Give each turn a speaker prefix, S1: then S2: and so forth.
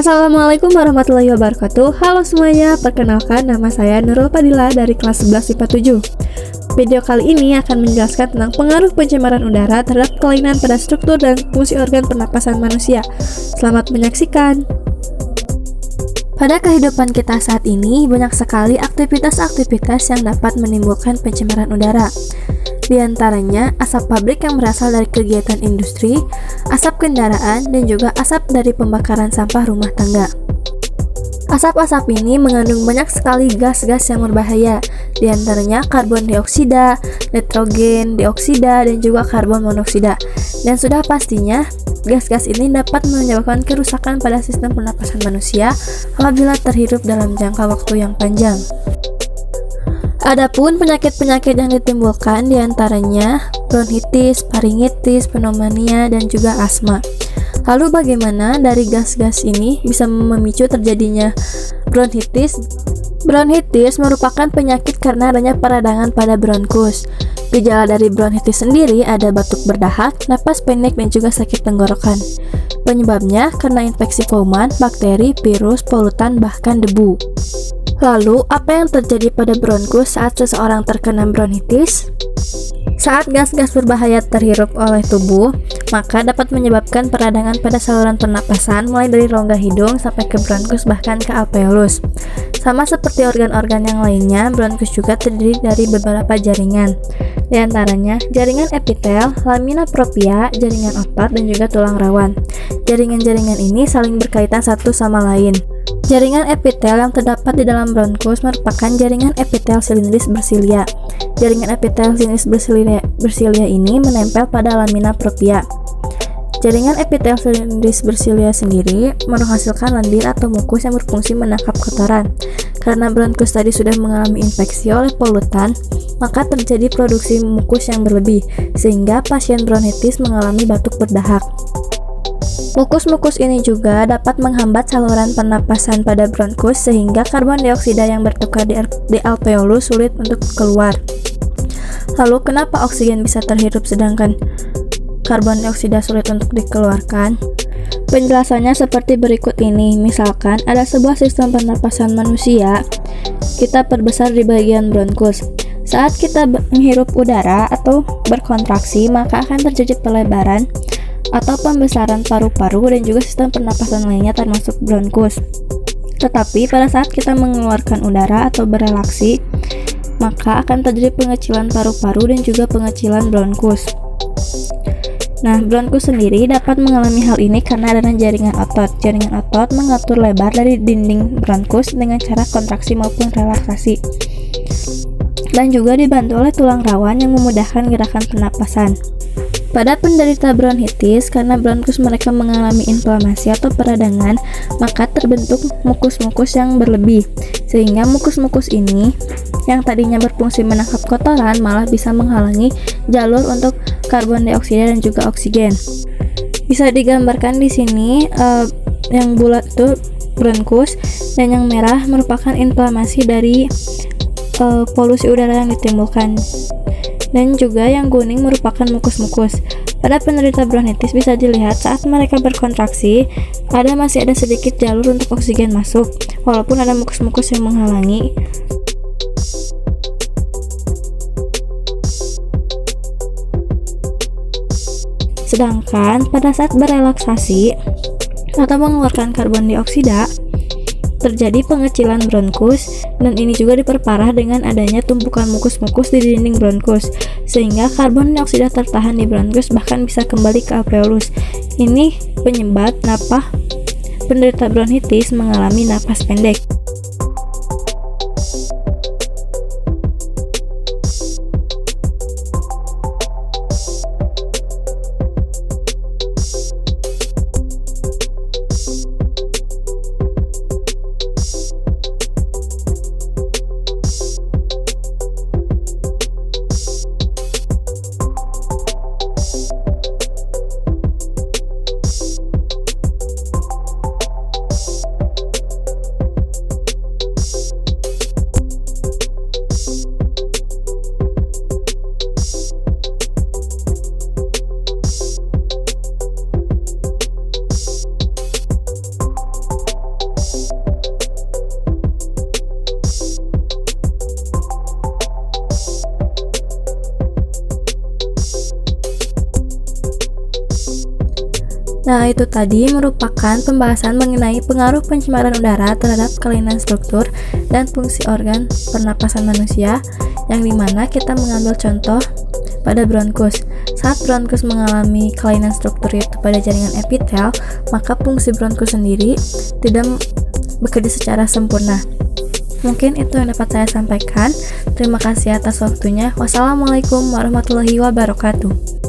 S1: Assalamualaikum warahmatullahi wabarakatuh. Halo semuanya, perkenalkan nama saya Nurul Fadila dari kelas 11 IPA 7. Video kali ini akan menjelaskan tentang pengaruh pencemaran udara terhadap kelainan pada struktur dan fungsi organ pernapasan manusia. Selamat menyaksikan. Pada kehidupan kita saat ini, banyak sekali aktivitas-aktivitas yang dapat menimbulkan pencemaran udara. Di antaranya, asap pabrik yang berasal dari kegiatan industri, asap kendaraan, dan juga asap dari pembakaran sampah rumah tangga. Asap-asap ini mengandung banyak sekali gas-gas yang berbahaya, di antaranya karbon dioksida, nitrogen dioksida, dan juga karbon monoksida. Dan sudah pastinya, gas-gas ini dapat menyebabkan kerusakan pada sistem pernapasan manusia apabila terhirup dalam jangka waktu yang panjang. Adapun penyakit-penyakit yang ditimbulkan diantaranya bronkitis, faringitis, pneumonia, dan juga asma. Lalu bagaimana dari gas-gas ini bisa memicu terjadinya bronkitis? Bronkitis merupakan penyakit karena adanya peradangan pada bronkus. Gejala dari bronkitis sendiri ada batuk berdahak, napas pendek, dan juga sakit tenggorokan. Penyebabnya karena infeksi kuman, bakteri, virus, polutan, bahkan debu. Lalu, apa yang terjadi pada bronkus saat seseorang terkena bronkitis? Saat gas-gas berbahaya terhirup oleh tubuh, maka dapat menyebabkan peradangan pada saluran pernapasan mulai dari rongga hidung sampai ke bronkus bahkan ke alveolus. Sama seperti organ-organ yang lainnya, bronkus juga terdiri dari beberapa jaringan. Di antaranya, jaringan epitel, lamina propria, jaringan otot, dan juga tulang rawan. Jaringan-jaringan ini saling berkaitan satu sama lain. Jaringan epitel yang terdapat di dalam bronkus merupakan jaringan epitel silindris bersilia. Jaringan epitel silindris bersilia ini menempel pada lamina propria. Jaringan epitel silindris bersilia sendiri menghasilkan lendir atau mukus yang berfungsi menangkap kotoran. Karena bronkus tadi sudah mengalami infeksi oleh polutan, maka terjadi produksi mukus yang berlebih, sehingga pasien bronkitis mengalami batuk berdahak. Mukus-mukus ini juga dapat menghambat saluran pernapasan pada bronkus sehingga karbon dioksida yang bertukar di alveolus sulit untuk keluar. Lalu kenapa oksigen bisa terhirup sedangkan karbon dioksida sulit untuk dikeluarkan? Penjelasannya seperti berikut ini. Misalkan ada sebuah sistem pernapasan manusia, kita perbesar di bagian bronkus. Saat kita menghirup udara atau berkontraksi, maka akan terjadi pelebaran atau pembesaran paru-paru dan juga sistem pernapasan lainnya termasuk bronkus. Tetapi pada saat kita mengeluarkan udara atau berelaksi, maka akan terjadi pengecilan paru-paru dan juga pengecilan bronkus. Nah, bronkus sendiri dapat mengalami hal ini karena adanya jaringan otot. Jaringan otot mengatur lebar dari dinding bronkus dengan cara kontraksi maupun relaksasi. Dan juga dibantu oleh tulang rawan yang memudahkan gerakan pernapasan. Pada penderita bronkitis, karena bronkus mereka mengalami inflamasi atau peradangan, maka terbentuk mukus-mukus yang berlebih, sehingga mukus-mukus ini yang tadinya berfungsi menangkap kotoran malah bisa menghalangi jalur untuk karbon dioksida dan juga oksigen. Bisa digambarkan di sini, yang bulat itu bronkus dan yang merah merupakan inflamasi dari polusi udara yang ditimbulkan. Dan juga yang kuning merupakan mukus-mukus. Pada penderita bronkitis bisa dilihat saat mereka berkontraksi, masih ada sedikit jalur untuk oksigen masuk, walaupun ada mukus-mukus yang menghalangi. Sedangkan pada saat berelaksasi atau mengeluarkan karbon dioksida, terjadi pengecilan bronkus, dan ini juga diperparah dengan adanya tumpukan mukus-mukus di dinding bronkus, sehingga karbon dioksida tertahan di bronkus bahkan bisa kembali ke alveolus. Ini penyebab kenapa penderita bronkitis mengalami napas pendek. Nah, itu tadi merupakan pembahasan mengenai pengaruh pencemaran udara terhadap kelainan struktur dan fungsi organ pernapasan manusia, yang dimana kita mengambil contoh pada bronkus. Saat bronkus mengalami kelainan struktur yaitu pada jaringan epitel, maka fungsi bronkus sendiri tidak bekerja secara sempurna. Mungkin itu yang dapat saya sampaikan. Terima kasih atas waktunya. Wassalamualaikum warahmatullahi wabarakatuh.